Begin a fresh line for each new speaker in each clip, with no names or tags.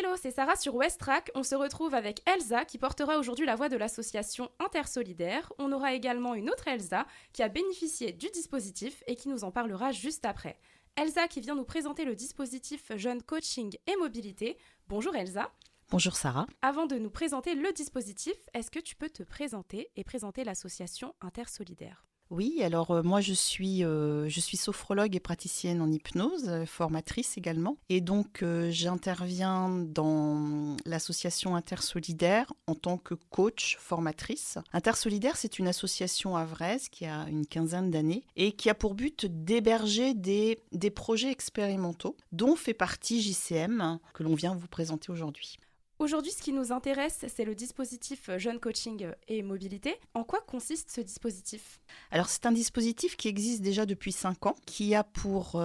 Hello, c'est Sarah sur Westrack. On se retrouve avec Elsa qui portera aujourd'hui la voix de l'association Intersolidaire. On aura également une autre Elsa qui a bénéficié du dispositif et qui nous en parlera juste après. Elsa qui vient nous présenter le dispositif Jeunes Coaching et Mobilité. Bonjour Elsa.
Bonjour Sarah.
Avant de nous présenter le dispositif, est-ce que tu peux te présenter et présenter l'association Intersolidaire ?
Oui, alors moi je suis sophrologue et praticienne en hypnose, formatrice également. Et donc j'interviens dans l'association Intersolidaire en tant que coach formatrice. Intersolidaire, c'est une association havraise qui a une quinzaine d'années et qui a pour but d'héberger des projets expérimentaux dont fait partie JCM que l'on vient vous présenter aujourd'hui.
Aujourd'hui, ce qui nous intéresse, c'est le dispositif Jeunes Coaching et Mobilité. En quoi consiste ce dispositif ?
Alors, c'est un dispositif qui existe déjà depuis 5 ans, qui a pour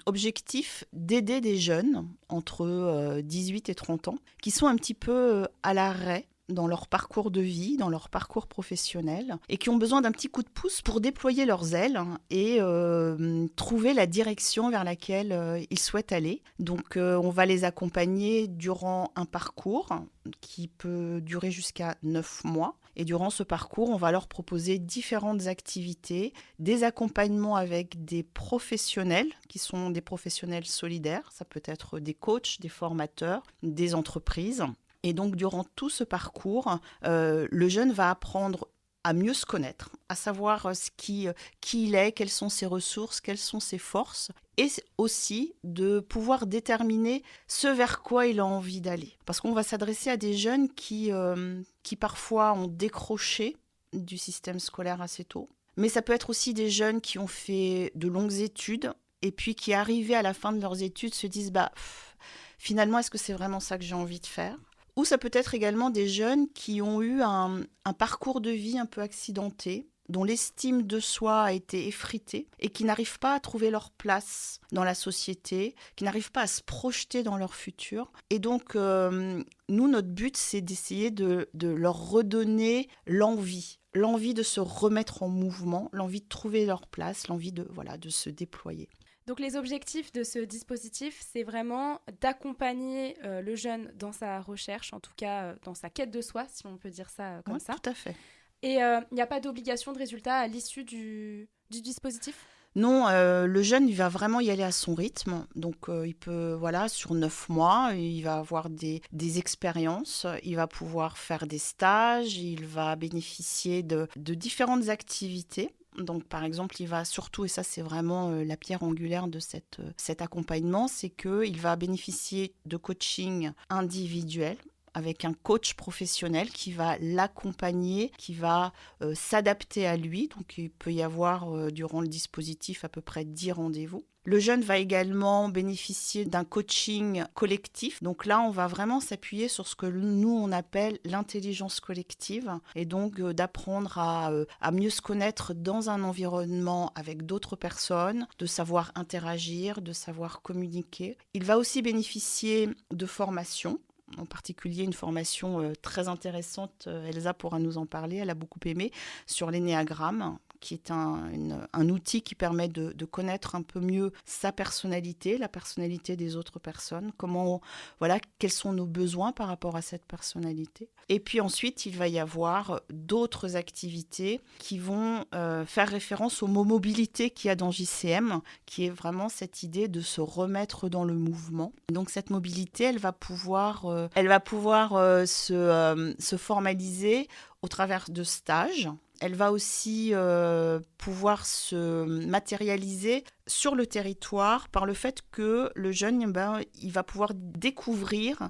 objectif d'aider des jeunes entre 18 et 30 ans, qui sont un petit peu à l'arrêt dans leur parcours de vie, dans leur parcours professionnel, et qui ont besoin d'un petit coup de pouce pour déployer leurs ailes et trouver la direction vers laquelle ils souhaitent aller. Donc on va les accompagner durant un parcours qui peut durer jusqu'à 9 mois. Et durant ce parcours, on va leur proposer différentes activités, des accompagnements avec des professionnels qui sont des professionnels solidaires. Ça peut être des coachs, des formateurs, des entreprises. Et donc, durant tout ce parcours, le jeune va apprendre à mieux se connaître, à savoir qui il est, quelles sont ses ressources, quelles sont ses forces, et aussi de pouvoir déterminer ce vers quoi il a envie d'aller. Parce qu'on va s'adresser à des jeunes qui parfois ont décroché du système scolaire assez tôt. Mais ça peut être aussi des jeunes qui ont fait de longues études et puis qui, arrivés à la fin de leurs études, se disent finalement, est-ce que c'est vraiment ça que j'ai envie de faire ? Ou ça peut être également des jeunes qui ont eu un parcours de vie un peu accidenté, dont l'estime de soi a été effritée et qui n'arrivent pas à trouver leur place dans la société, qui n'arrivent pas à se projeter dans leur futur. Et donc, nous, notre but, c'est d'essayer de leur redonner l'envie de se remettre en mouvement, l'envie de trouver leur place, l'envie de se déployer.
Donc les objectifs de ce dispositif, c'est vraiment d'accompagner le jeune dans sa recherche, en tout cas dans sa quête de soi, si on peut dire ça comme ça.
Tout à fait.
Et il n'y a pas d'obligation de résultat à l'issue du dispositif ?
Non, le jeune, il va vraiment y aller à son rythme. Donc, il peut, sur 9 mois, il va avoir des expériences, il va pouvoir faire des stages, il va bénéficier de différentes activités. Donc, par exemple, il va surtout, et ça c'est vraiment la pierre angulaire de cet accompagnement, c'est qu'il va bénéficier de coaching individuel avec un coach professionnel qui va l'accompagner, qui va s'adapter à lui. Donc, il peut y avoir durant le dispositif à peu près 10 rendez-vous. Le jeune va également bénéficier d'un coaching collectif. Donc là, on va vraiment s'appuyer sur ce que nous, on appelle l'intelligence collective. Et donc, d'apprendre à mieux se connaître dans un environnement avec d'autres personnes, de savoir interagir, de savoir communiquer. Il va aussi bénéficier de formations. En particulier une formation très intéressante, Elsa pourra nous en parler, elle a beaucoup aimé, sur l'énéagramme, qui est un outil qui permet de connaître un peu mieux sa personnalité, la personnalité des autres personnes, quels sont nos besoins par rapport à cette personnalité. Et puis ensuite, il va y avoir d'autres activités qui vont faire référence aux mots mobilité qu'il y a dans JCM, qui est vraiment cette idée de se remettre dans le mouvement. Donc cette mobilité, elle va pouvoir se formaliser au travers de stages. Elle va aussi pouvoir se matérialiser sur le territoire par le fait que le jeune, il va pouvoir découvrir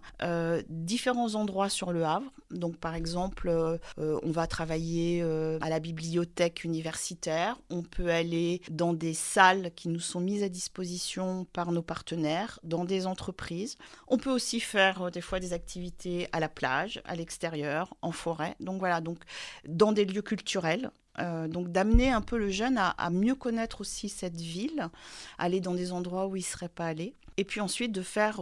différents endroits sur le Havre. Donc, par exemple, on va travailler à la bibliothèque universitaire. On peut aller dans des salles qui nous sont mises à disposition par nos partenaires, dans des entreprises. On peut aussi faire des fois des activités à la plage, à l'extérieur, en forêt. Donc, dans des lieux culturels. Donc d'amener un peu le jeune à mieux connaître aussi cette ville, aller dans des endroits où il ne serait pas allé, et puis ensuite de faire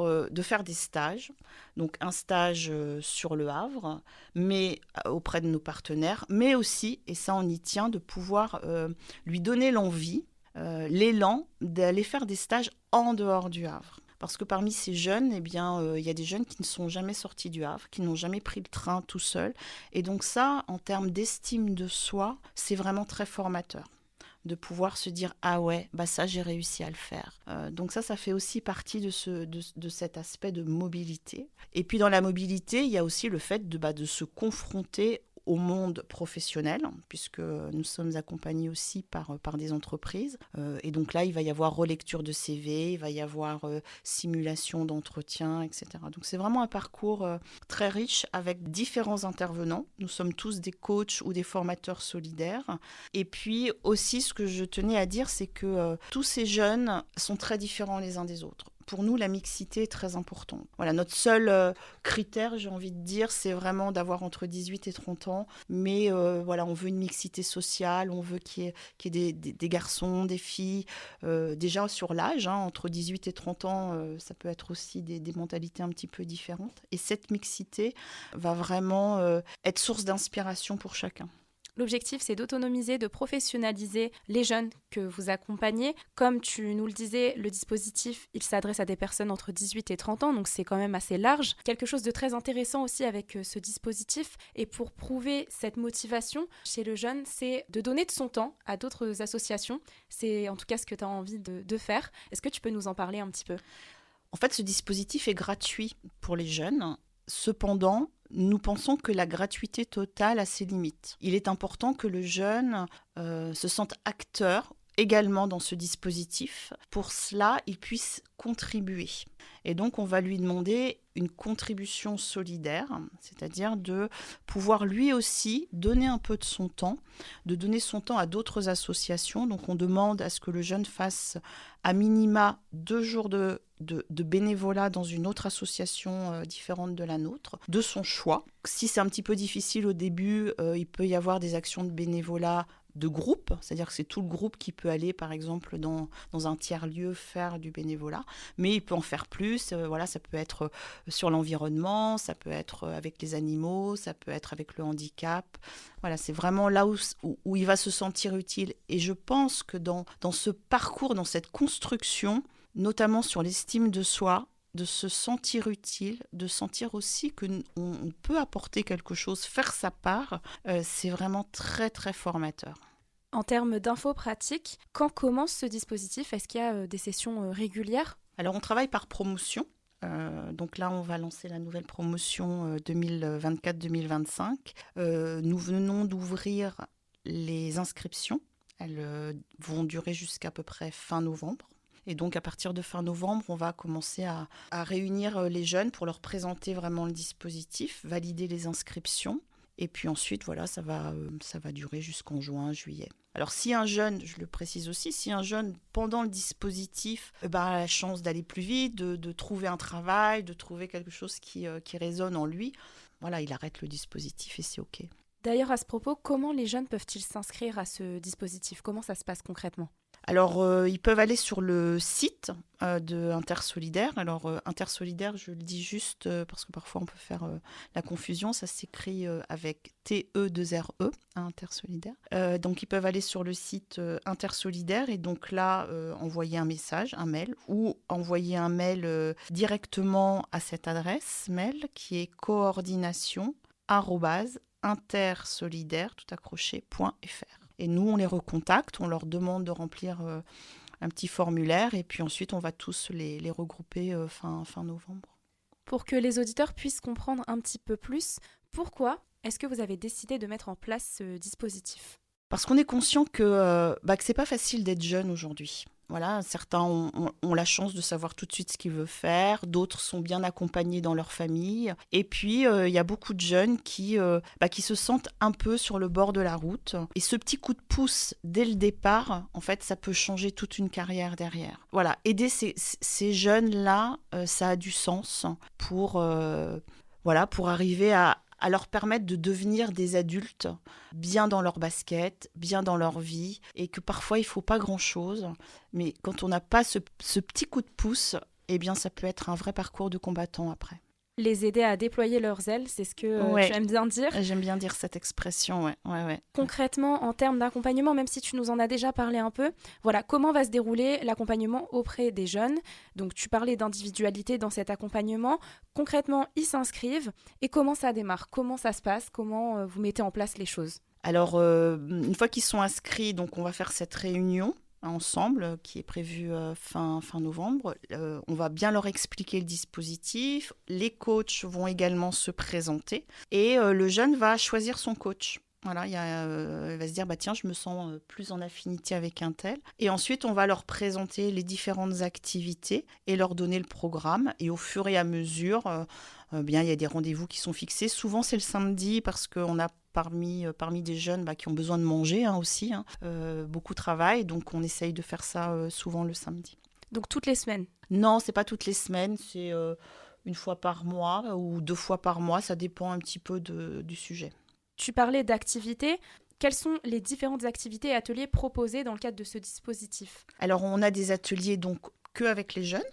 des stages, donc un stage sur le Havre, mais auprès de nos partenaires, mais aussi, et ça on y tient, de pouvoir lui donner l'envie, l'élan d'aller faire des stages en dehors du Havre. Parce que parmi ces jeunes, eh bien, il y a des jeunes qui ne sont jamais sortis du Havre, qui n'ont jamais pris le train tout seuls. Et donc ça, en termes d'estime de soi, c'est vraiment très formateur de pouvoir se dire « Ah ouais, bah ça, j'ai réussi à le faire ». Donc ça fait aussi partie de cet aspect de mobilité. Et puis dans la mobilité, il y a aussi le fait de se confronter au monde professionnel, puisque nous sommes accompagnés aussi par des entreprises. Et donc là, il va y avoir relecture de CV, il va y avoir simulation d'entretien, etc. Donc c'est vraiment un parcours très riche avec différents intervenants. Nous sommes tous des coachs ou des formateurs solidaires. Et puis aussi, ce que je tenais à dire, c'est que tous ces jeunes sont très différents les uns des autres. Pour nous, la mixité est très importante. Voilà, notre seul critère, j'ai envie de dire, c'est vraiment d'avoir entre 18 et 30 ans. Mais voilà, on veut une mixité sociale, on veut qu'il y ait des garçons, des filles. Déjà sur l'âge, entre 18 et 30 ans, ça peut être aussi des mentalités un petit peu différentes. Et cette mixité va vraiment être source d'inspiration pour chacun.
L'objectif, c'est d'autonomiser, de professionnaliser les jeunes que vous accompagnez. Comme tu nous le disais, le dispositif, il s'adresse à des personnes entre 18 et 30 ans, donc c'est quand même assez large. Quelque chose de très intéressant aussi avec ce dispositif, et pour prouver cette motivation chez le jeune, c'est de donner de son temps à d'autres associations. C'est en tout cas ce que tu as envie de faire. Est-ce que tu peux nous en parler un petit peu ?
En fait, ce dispositif est gratuit pour les jeunes. Cependant, nous pensons que la gratuité totale a ses limites. Il est important que le jeune se sente acteur également dans ce dispositif. Pour cela, il puisse contribuer. Et donc, on va lui demander une contribution solidaire, c'est-à-dire de pouvoir lui aussi donner un peu de son temps, de donner son temps à d'autres associations. Donc, on demande à ce que le jeune fasse à minima 2 jours de bénévolat dans une autre association différente de la nôtre, de son choix. Si c'est un petit peu difficile au début, il peut y avoir des actions de bénévolat de groupe, c'est-à-dire que c'est tout le groupe qui peut aller, par exemple, dans un tiers-lieu faire du bénévolat, mais il peut en faire plus. Voilà, ça peut être sur l'environnement, ça peut être avec les animaux, ça peut être avec le handicap. Voilà, c'est vraiment là où il va se sentir utile. Et je pense que dans ce parcours, dans cette construction, notamment sur l'estime de soi, de se sentir utile, de sentir aussi qu'on peut apporter quelque chose, faire sa part, c'est vraiment très, très formateur.
En termes d'infos pratiques, quand commence ce dispositif ? Est-ce qu'il y a des sessions régulières ?
Alors, on travaille par promotion. Donc là, on va lancer la nouvelle promotion 2024-2025. Nous venons d'ouvrir les inscriptions. Elles vont durer jusqu'à peu près fin novembre. Et donc, à partir de fin novembre, on va commencer à réunir les jeunes pour leur présenter vraiment le dispositif, valider les inscriptions. Et puis ensuite, voilà, ça va durer jusqu'en juin, juillet. Alors, si un jeune, je le précise aussi, si un jeune, pendant le dispositif, a la chance d'aller plus vite, de trouver un travail, de trouver quelque chose qui résonne en lui, voilà, il arrête le dispositif et c'est OK.
D'ailleurs, à ce propos, comment les jeunes peuvent-ils s'inscrire à ce dispositif ? Comment ça se passe concrètement ?
Alors, ils peuvent aller sur le site de Intersolidaire. Alors, Intersolidaire, je le dis juste parce que parfois on peut faire la confusion. Ça s'écrit avec TE2RE, Intersolidaire. Donc, ils peuvent aller sur le site Intersolidaire et donc là, envoyer un message, un mail, ou envoyer un mail directement à cette adresse mail qui est coordination@intersolidaire, tout accroché.fr. Et nous, on les recontacte, on leur demande de remplir un petit formulaire et puis ensuite, on va tous les regrouper fin novembre.
Pour que les auditeurs puissent comprendre un petit peu plus, pourquoi est-ce que vous avez décidé de mettre en place ce dispositif ?
Parce qu'on est conscient que c'est pas facile d'être jeune aujourd'hui. Voilà, certains ont la chance de savoir tout de suite ce qu'ils veulent faire, d'autres sont bien accompagnés dans leur famille. Et puis, il y a beaucoup de jeunes qui se sentent un peu sur le bord de la route. Et ce petit coup de pouce dès le départ, en fait, ça peut changer toute une carrière derrière. Voilà, aider ces jeunes-là, ça a du sens pour arriver à leur permettre de devenir des adultes bien dans leur basket, bien dans leur vie, et que parfois il ne faut pas grand-chose, mais quand on n'a pas ce petit coup de pouce, eh bien ça peut être un vrai parcours de combattant après.
Les aider à déployer leurs ailes, c'est ce que
Ouais.
tu aimes bien dire.
J'aime bien dire cette expression, ouais.
Concrètement, en termes d'accompagnement, même si tu nous en as déjà parlé un peu, voilà, comment va se dérouler l'accompagnement auprès des jeunes? Donc, tu parlais d'individualité dans cet accompagnement. Concrètement, ils s'inscrivent et comment ça démarre? Comment ça se passe? Comment vous mettez en place les choses?
Alors, une fois qu'ils sont inscrits, donc on va faire cette réunion ensemble qui est prévue fin novembre. On va bien leur expliquer le dispositif. Les coachs vont également se présenter et le jeune va choisir son coach. Voilà, il va se dire, bah tiens, je me sens plus en affinité avec un tel. Et ensuite, on va leur présenter les différentes activités et leur donner le programme. Et au fur et à mesure, bien, il y a des rendez-vous qui sont fixés. Souvent, c'est le samedi parce qu'on a parmi des jeunes qui ont besoin de manger aussi. Beaucoup travaillent, donc on essaye de faire ça souvent le samedi.
Donc, toutes les semaines?
Non, c'est pas toutes les semaines, c'est une fois par mois ou 2 fois par mois. Ça dépend un petit peu du sujet.
Tu parlais d'activités. Quelles sont les différentes activités et ateliers proposés dans le cadre de ce dispositif?
Alors, on a des ateliers donc que avec les jeunes.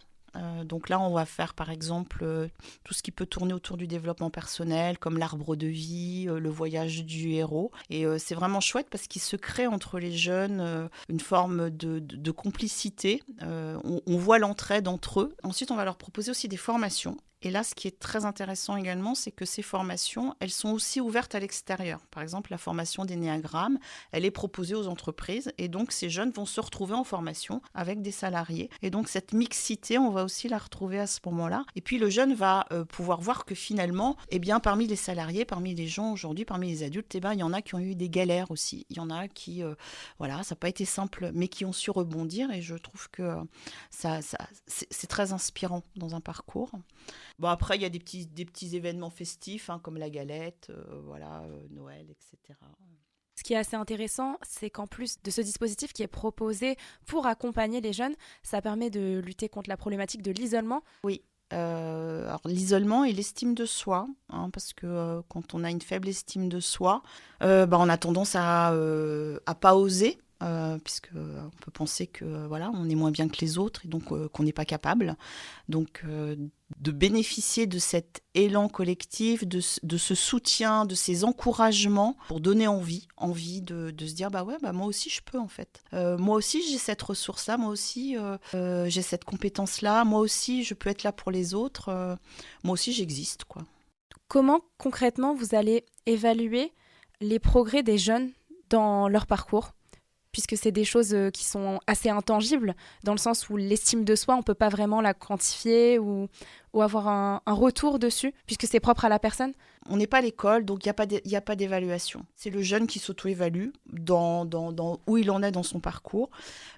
Donc là, on va faire par exemple tout ce qui peut tourner autour du développement personnel, comme l'arbre de vie, le voyage du héros. Et c'est vraiment chouette parce qu'il se crée entre les jeunes une forme de complicité. On voit l'entraide entre eux. Ensuite, on va leur proposer aussi des formations. Et là, ce qui est très intéressant également, c'est que ces formations, elles sont aussi ouvertes à l'extérieur. Par exemple, la formation d'énéagramme, elle est proposée aux entreprises. Et donc, ces jeunes vont se retrouver en formation avec des salariés. Et donc, cette mixité, on va aussi la retrouver à ce moment-là. Et puis, le jeune va pouvoir voir que finalement, eh bien, parmi les salariés, parmi les gens aujourd'hui, parmi les adultes, eh bien, il y en a qui ont eu des galères aussi. Il y en a qui, voilà, ça n'a pas été simple, mais qui ont su rebondir. Et je trouve que c'est très inspirant dans un parcours. Bon, après, il y a des petits événements festifs, comme la galette, Noël, etc.
Ce qui est assez intéressant, c'est qu'en plus de ce dispositif qui est proposé pour accompagner les jeunes, ça permet de lutter contre la problématique de l'isolement.
Oui. Alors, l'isolement et l'estime de soi, parce que quand on a une faible estime de soi, on a tendance à pas oser. Puisque on peut penser que voilà, on est moins bien que les autres et donc qu'on n'est pas capable. Donc de bénéficier de cet élan collectif, de ce soutien, de ces encouragements pour donner envie de se dire moi aussi je peux en fait. Moi aussi j'ai cette ressource-là, moi aussi j'ai cette compétence-là, moi aussi je peux être là pour les autres, moi aussi j'existe quoi.
Comment concrètement vous allez évaluer les progrès des jeunes dans leur parcours ? Puisque c'est des choses qui sont assez intangibles, dans le sens où l'estime de soi, on ne peut pas vraiment la quantifier ou avoir un retour dessus, puisque c'est propre à la personne.
On n'est pas à l'école, donc il n'y a pas d'évaluation. C'est le jeune qui s'auto-évalue dans où il en est dans son parcours.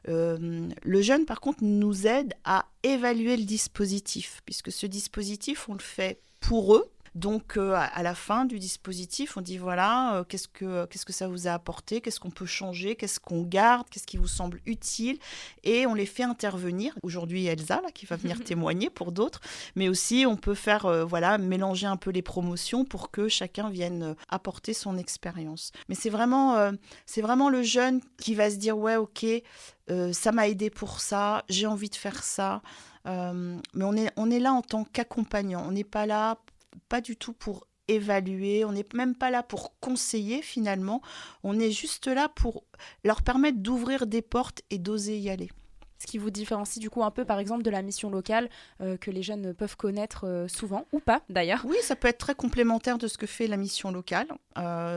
Le jeune, par contre, nous aide à évaluer le dispositif, puisque ce dispositif, on le fait pour eux. Donc, à la fin du dispositif, on dit voilà, qu'est-ce que ça vous a apporté, qu'est-ce qu'on peut changer, qu'est-ce qu'on garde, qu'est-ce qui vous semble utile, et on les fait intervenir. Aujourd'hui, Elsa, là, qui va venir témoigner pour d'autres, mais aussi on peut faire mélanger un peu les promotions pour que chacun vienne apporter son expérience. Mais c'est vraiment le jeune qui va se dire ouais, ok, ça m'a aidé pour ça, j'ai envie de faire ça. Mais on est là en tant qu'accompagnant, on n'est pas là pas du tout pour évaluer, on n'est même pas là pour conseiller finalement, on est juste là pour leur permettre d'ouvrir des portes et d'oser y aller.
Ce qui vous différencie du coup un peu par exemple de la mission locale que les jeunes peuvent connaître souvent, ou pas d'ailleurs.
Oui, ça peut être très complémentaire de ce que fait la mission locale.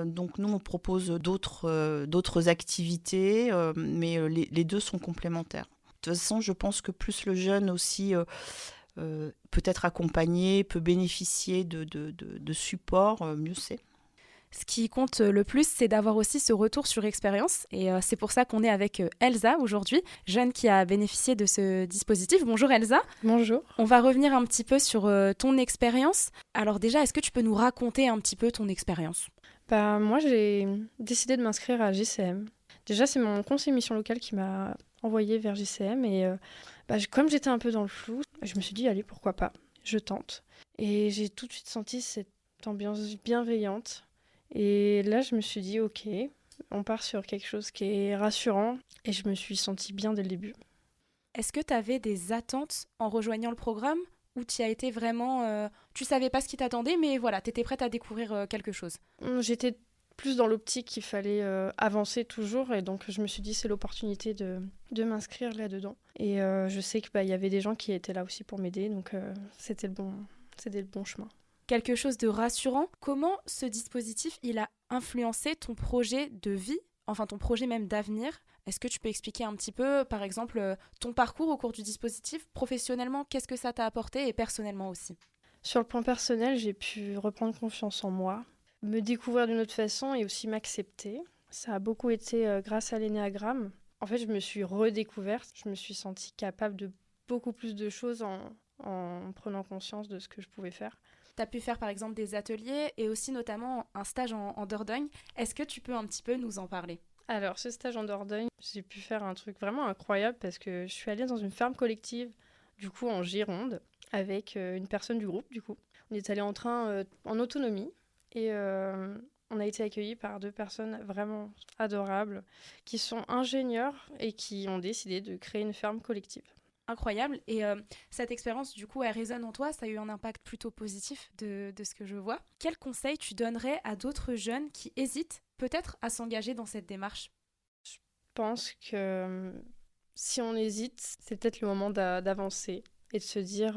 Donc nous on propose d'autres activités, mais les deux sont complémentaires. De toute façon, je pense que plus le jeune aussi peut être accompagné, peut bénéficier de support, mieux c'est.
Ce qui compte le plus, c'est d'avoir aussi ce retour sur expérience. Et c'est pour ça qu'on est avec Elsa aujourd'hui, jeune qui a bénéficié de ce dispositif. Bonjour Elsa.
Bonjour.
On va revenir un petit peu sur ton expérience. Alors déjà, est-ce que tu peux nous raconter un petit peu ton expérience ?
Moi, j'ai décidé de m'inscrire à JCM. Déjà, c'est mon conseiller mission locale qui m'a envoyée vers JCM. Et comme j'étais un peu dans le flou, je me suis dit, allez, pourquoi pas, je tente. Et j'ai tout de suite senti cette ambiance bienveillante. Et là, je me suis dit, ok, on part sur quelque chose qui est rassurant. Et je me suis sentie bien dès le début.
Est-ce que tu avais des attentes en rejoignant le programme où tu as été vraiment... tu savais pas ce qui t'attendait, mais voilà, tu étais prête à découvrir quelque chose?
J'étais plus dans l'optique qu'il fallait avancer toujours, et donc je me suis dit c'est l'opportunité de m'inscrire là-dedans. Et je sais qu'il y avait des gens qui étaient là aussi pour m'aider, donc c'était le bon chemin.
Quelque chose de rassurant. Comment ce dispositif, il a influencé ton projet de vie, enfin ton projet même d'avenir? Est-ce que tu peux expliquer un petit peu, par exemple, ton parcours au cours du dispositif? Professionnellement, qu'est-ce que ça t'a apporté et personnellement aussi?
Sur le plan personnel, j'ai pu reprendre confiance en moi, me découvrir d'une autre façon et aussi m'accepter. Ça a beaucoup été grâce à l'énéagramme. En fait, je me suis redécouverte, je me suis sentie capable de beaucoup plus de choses en prenant conscience de ce que je pouvais faire.
Tu as pu faire par exemple des ateliers et aussi notamment un stage en Dordogne. Est-ce que tu peux un petit peu nous en parler?
Alors, ce stage en Dordogne, j'ai pu faire un truc vraiment incroyable parce que je suis allée dans une ferme collective, du coup en Gironde, avec une personne du groupe, du coup. On est allé en train en autonomie et on a été accueillis par 2 personnes vraiment adorables qui sont ingénieurs et qui ont décidé de créer une ferme collective.
Incroyable. Et cette expérience, du coup, elle résonne en toi. Ça a eu un impact plutôt positif de ce que je vois. Quel conseil tu donnerais à d'autres jeunes qui hésitent peut-être à s'engager dans cette démarche?
Je pense que si on hésite, c'est peut-être le moment d'avancer et de se dire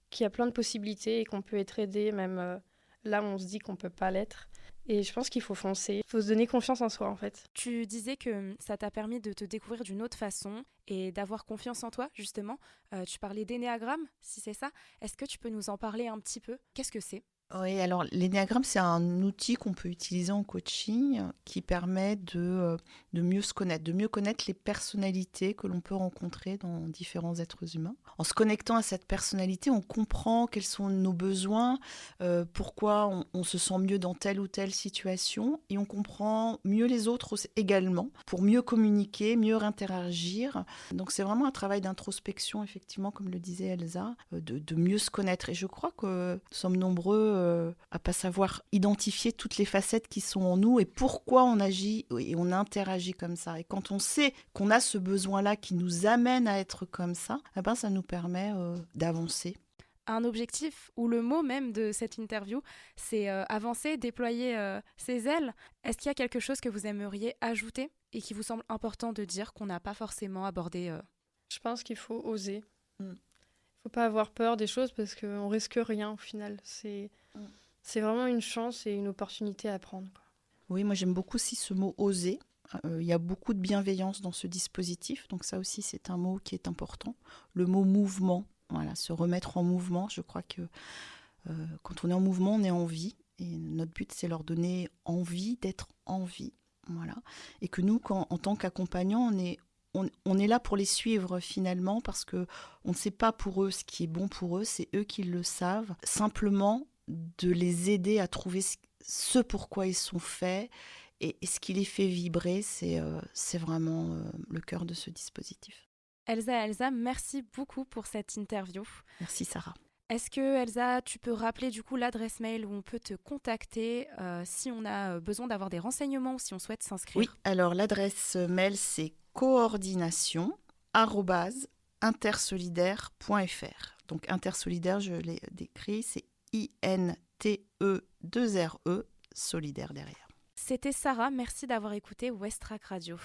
qu'il y a plein de possibilités et qu'on peut être aidé même là où on se dit qu'on ne peut pas l'être. Et je pense qu'il faut foncer, il faut se donner confiance en soi en fait.
Tu disais que ça t'a permis de te découvrir d'une autre façon et d'avoir confiance en toi, justement. Tu parlais d'énéagramme, si c'est ça. Est-ce que tu peux nous en parler un petit peu? Qu'est-ce que c'est?
Oui, alors l'énéagramme, c'est un outil qu'on peut utiliser en coaching qui permet de mieux se connaître, de mieux connaître les personnalités que l'on peut rencontrer dans différents êtres humains. En se connectant à cette personnalité, on comprend quels sont nos besoins, pourquoi on se sent mieux dans telle ou telle situation, et on comprend mieux les autres également pour mieux communiquer, mieux interagir. Donc c'est vraiment un travail d'introspection, effectivement, comme le disait Elsa, de mieux se connaître. Et je crois que nous sommes nombreux à pas savoir identifier toutes les facettes qui sont en nous et pourquoi on agit et on interagit comme ça. Et quand on sait qu'on a ce besoin-là qui nous amène à être comme ça, eh ben ça nous permet d'avancer.
Un objectif, ou le mot même de cette interview, c'est avancer, déployer ses ailes. Est-ce qu'il y a quelque chose que vous aimeriez ajouter et qui vous semble important de dire qu'on n'a pas forcément abordé?
Je pense qu'il faut oser. Faut pas avoir peur des choses parce qu'on risque rien au final. C'est vraiment une chance et une opportunité à prendre, quoi.
Oui, moi j'aime beaucoup aussi ce mot « oser ». Il y a beaucoup de bienveillance dans ce dispositif, donc ça aussi c'est un mot qui est important. Le mot « mouvement », voilà, se remettre en mouvement, je crois que quand on est en mouvement, on est en vie. Et notre but, c'est leur donner envie d'être en vie. Voilà. Et que nous, en tant qu'accompagnants, on est là pour les suivre finalement parce qu'on ne sait pas pour eux ce qui est bon pour eux, c'est eux qui le savent. Simplement de les aider à trouver ce pourquoi ils sont faits et ce qui les fait vibrer, c'est vraiment le cœur de ce dispositif.
Elsa, merci beaucoup pour cette interview.
Merci Sarah.
Est-ce que, Elsa, tu peux rappeler du coup l'adresse mail où on peut te contacter si on a besoin d'avoir des renseignements ou si on souhaite s'inscrire?
Oui, alors l'adresse mail c'est coordination@intersolidaire.fr. Donc intersolidaire, je l'ai décrit, c'est INTE2RE, solidaire derrière.
C'était Sarah, merci d'avoir écouté Westrack Radio.